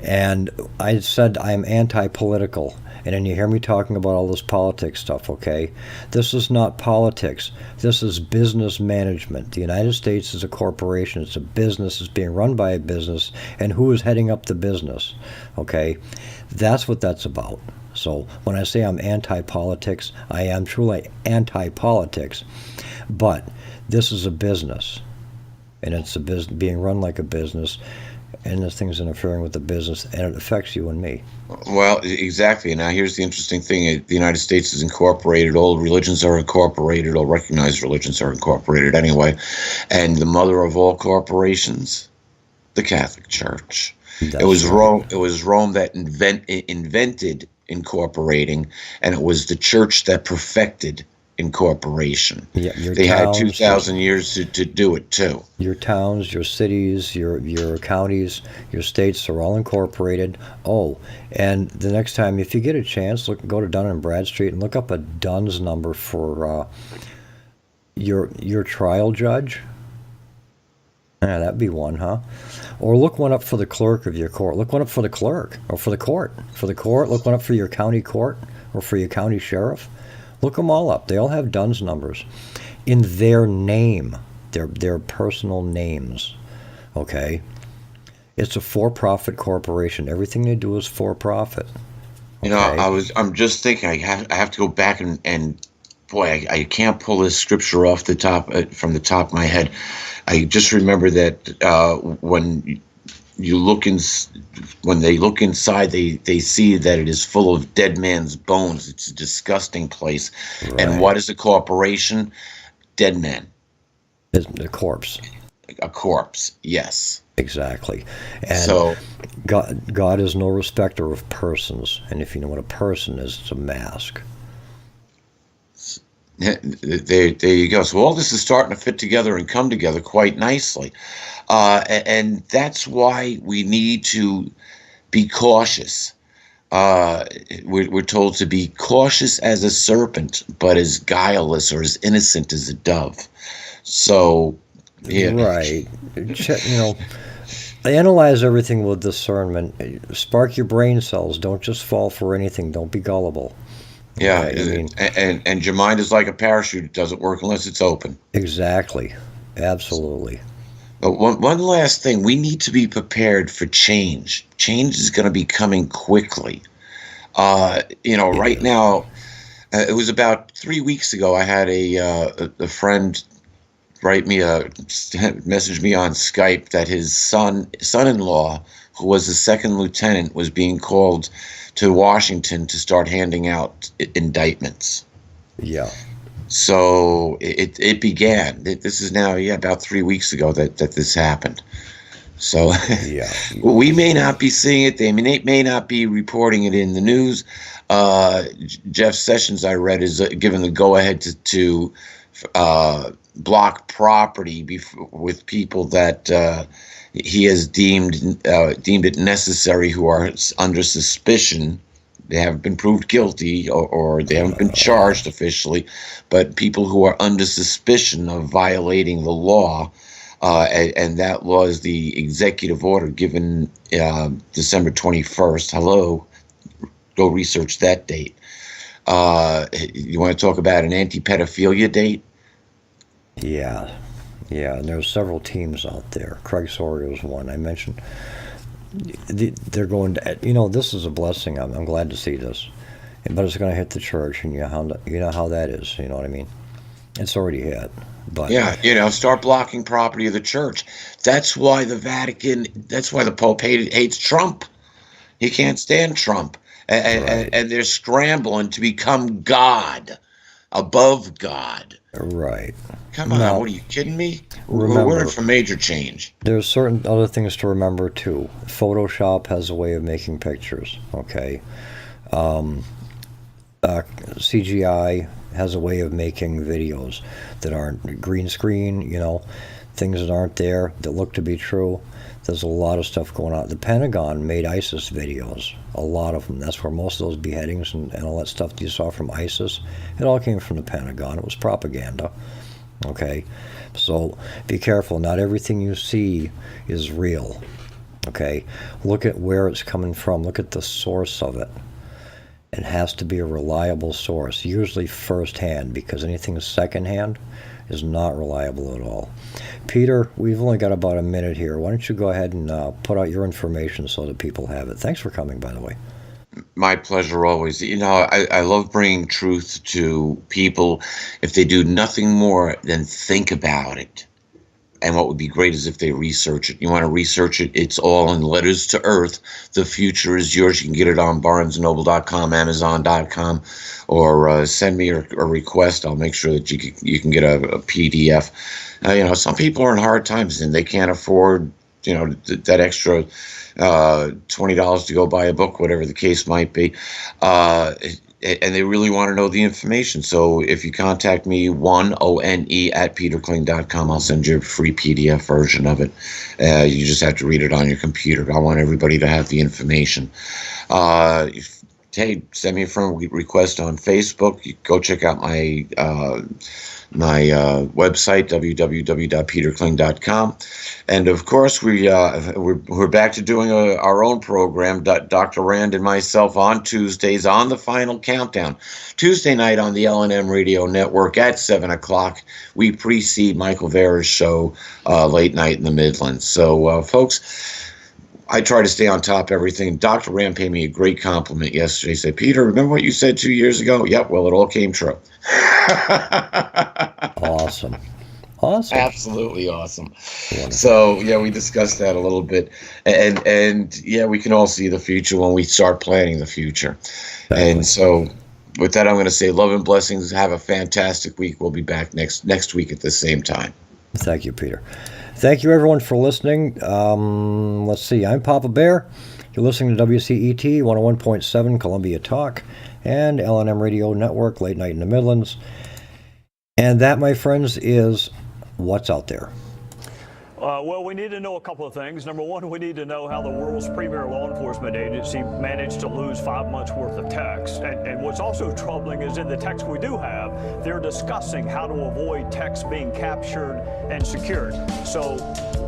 And I said I am anti-political. And then you hear me talking about all this politics stuff, okay? This is not politics. This is business management. The United States is a corporation. It's a business. It's being run by a business. And who is heading up the business, okay? That's what that's about. So when I say I'm anti-politics, I am truly anti-politics. But this is a business. And it's a business being run like a business. And this thing's interfering with the business, and it affects you and me. Well, exactly. Now, here's the interesting thing. The United States is incorporated. All religions are incorporated. All recognized religions are incorporated anyway. And the mother of all corporations, the Catholic Church. That's It was right. Rome. It was Rome that invented incorporating, and it was the church that perfected incorporation. Yeah, your They had towns, 2,000 years to do it too. your towns, your cities, your counties, your states are all incorporated. Oh, and the next time, if you get a chance, go to Dun and Bradstreet and look up a Dunn's number for your trial judge. Yeah, that'd be one, huh? Or look one up for the clerk of your court. Look one up for the clerk, or for the court. For the court, look one up for your county court, or for your county sheriff. Look them all up. They all have Dunn's numbers in their name, their personal names. Okay, it's a for-profit corporation. Everything they do is for-profit. You know, Okay, I'm just thinking I have to go back and boy, I can't pull this scripture off the top from the top of my head. I just remember that when you look in, when they look inside, they see that it is full of dead man's bones. It's a disgusting place. And right. what is a corporation? Dead man, It's the corpse. a corpse. Yes. Exactly. And So God is no respecter of persons. And if you know what a person is, it's a mask. there you go. So all this is starting to fit together and come together quite nicely. And that's why we need to be cautious. We're told to be cautious as a serpent, but as guileless or as innocent as a dove. So, yeah. Right. Analyze everything with discernment. Spark your brain cells. Don't just fall for anything. Don't be gullible. Yeah, Okay, I mean, and your mind is like a parachute. It doesn't work unless it's open. exactly. Absolutely. But one last thing, we need to be prepared for change. Change is going to be coming quickly. Right now, it was about 3 weeks ago. I had a friend message me on Skype that his son-in-law, who was a second lieutenant, was being called to Washington to start handing out indictments. Yeah. So it began. This is now, about 3 weeks ago that this happened. So Yeah. we may not be seeing it. They may not be reporting it in the news. Jeff Sessions, I read, is given the go-ahead to block property with people that he has deemed it necessary, who are under suspicion. They haven't been proved guilty or they haven't been charged officially, but people who are under suspicion of violating the law, and that law is the executive order given December 21st. Hello, go research that date. You want to talk about an anti-pedophilia date? Yeah. And there's several teams out there. Craig Sawyer is one I mentioned. They're going to, this is a blessing. I'm glad to see this, but it's going to hit the church, and you know how that is. You know what I mean? It's already hit, but yeah, start blocking property of the church. That's why the Pope hates Trump. He can't stand Trump, and they're scrambling to become God, above God. Right. Come on, now, what are you kidding me? Remember, we're in for major change. There's certain other things to remember too. Photoshop has a way of making pictures. Okay. CGI has a way of making videos that aren't green screen. Things that aren't there that look to be true. There's a lot of stuff going on. The Pentagon made ISIS videos, a lot of them. That's where most of those beheadings and all that stuff that you saw from ISIS, it all came from the Pentagon. It was propaganda. Okay? So be careful. Not everything you see is real. Okay? Look at where it's coming from. Look at the source of it. It has to be a reliable source, usually firsthand, because anything secondhand is not reliable at all. Peter, we've only got about a minute here. Why don't you go ahead and put out your information so that people have it. Thanks for coming, by the way. My pleasure always. I love bringing truth to people if they do nothing more than think about it. And what would be great is if they research it. You want to research it, it's all in Letters to Earth. The future is yours. You can get it on BarnesandNoble.com, Amazon.com, or send me a request. I'll make sure that you can get a PDF. Some people are in hard times and they can't afford, that extra $20 to go buy a book, whatever the case might be. And they really want to know the information. So if you contact me, ONE@peterkling.com, I'll send you a free PDF version of it. You just have to read it on your computer. I want everybody to have the information. Hey, send me a friend request on Facebook. You go check out my website, www.peterkling.com. And of course, we're back to doing our own program, Dr. Rand and myself, on Tuesdays on the Final Countdown. Tuesday night on the L&M Radio Network at 7 o'clock. We precede Michael Vera's show, Late Night in the Midlands. So, folks, I try to stay on top of everything. Dr. Rand paid me a great compliment yesterday. He said, Peter, remember what you said 2 years ago? Yep, well, it all came true. Awesome. Absolutely awesome. Wonderful. So, we discussed that a little bit. And we can all see the future when we start planning the future. Exactly. And so, with that, I'm going to say love and blessings. Have a fantastic week. We'll be back next week at the same time. Thank you, Peter. Thank you, everyone, for listening. Let's see. I'm Papa Bear. You're listening to WCET 101.7 Columbia Talk and L&M Radio Network, Late Night in the Midlands. And that, my friends, is what's out there. Well, we need to know a couple of things. Number one, we need to know how the world's premier law enforcement agency managed to lose 5 months worth of text. And what's also troubling is in the text we do have, they're discussing how to avoid texts being captured and secured. So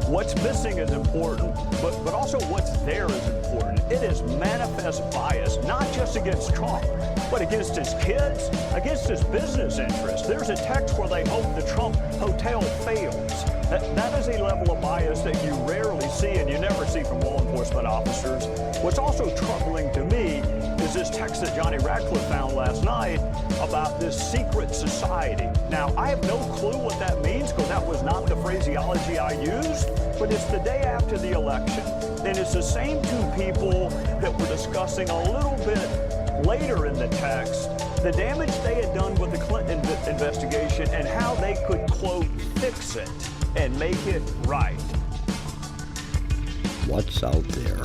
what's missing is important, but also what's there is important. It is manifest bias, not just against Trump, but against his kids, against his business interests. There's a text where they hope the Trump hotel fails. That is a level of bias that you rarely see and you never see from law enforcement officers. What's also troubling to me is this text that Johnny Ratcliffe found last night about this secret society. Now, I have no clue what that means because that was not the phraseology I used, but it's the day after the election, and it's the same two people that were discussing a little bit later in the text the damage they had done with the Clinton investigation and how they could, quote, fix it and make it right. What's out there?